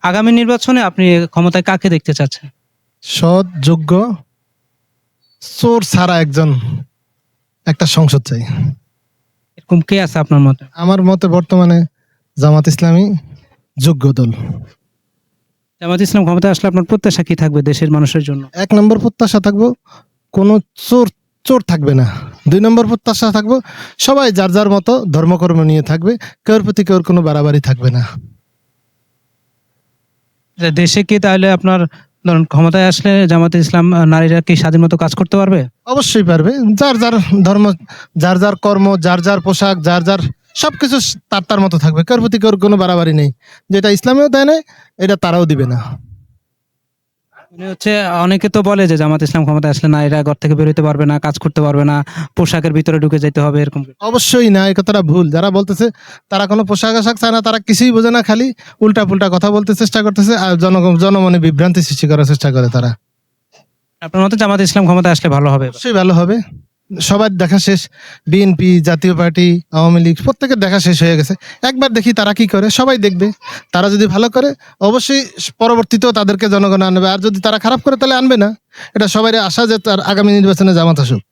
আগামী নির্বাচনে আপনি ক্ষমতায় কাকে দেখতে চাচ্ছেন? সৎ, যোগ্য, চোর ছাড়া একটা সংসদ চাই। এরকম কে আছে আপনার মতে? আমার মতে বর্তমানে জামাত ইসলামী যোগ্য দল। জামাত ইসলাম ক্ষমতায় আসলে আপনার প্রত্যাশা কি থাকবে দেশের মানুষের জন্য? 1 নম্বর প্রত্যাশা থাকবো কোনো চোর চোর থাকবে না। 2 নম্বর প্রত্যাশা থাকবো সবাই যার যার মতো ধর্মকর্ম নিয়ে থাকবে, কেউর প্রতি কেউর কোনো বাড়াবাড়ি থাকবে না। যে দেশে কি তাহলে আপনার ধরুন ক্ষমতায় আসলে জামাতে ইসলাম নারীরা কি স্বাধীন মতো কাজ করতে পারবে? অবশ্যই পারবে। যার যার ধর্ম, যার যার কর্ম, যার যার পোশাক, যার যার সবকিছু তার তার মতো থাকবে, কেউর প্রতি কেউর কোনো বাড়াবাড়ি নেই। যেটা ইসলামেও দেয় না, এটা তারাও দিবে না। মানে হচ্ছে অনেকে তো বলে যে জামাত ইসলাম ক্ষমতায় আসলে নারীরা ঘর থেকে বেরোতে পারবে না, কাজ করতে পারবে না, পোশাকের ভিতরে ঢুকে যেতে হবে এরকম। অবশ্যই না, এই কথাটা ভুল। যারা বলতেছে তারা কোনো পোশাক আশাক চায় না, তারা কিছুই বোঝে না, খালি উল্টা পুল্টা কথা বলতে চেষ্টা করতেছে আর জনমনে বিভ্রান্তি সৃষ্টি করার চেষ্টা করে তারা। আপনার মতে জামাত ইসলাম ক্ষমতায় আসলে ভালো হবে? অবশ্যই ভালো হবে। সবার দেখা শেষ, বিএনপি, জাতীয় পার্টি, আওয়ামী লীগ প্রত্যেকের দেখা শেষ হয়ে গেছে। একবার দেখি তারা কি করে, সবাই দেখবে। তারা যদি ভালো করে অবশ্যই পরবর্তীতেও তাদেরকে জনগণ আনবে, আর যদি তারা খারাপ করে তাহলে আনবে না। এটা সবাই আশা যে তার আগামী নির্বাচনে জামাত আসুক।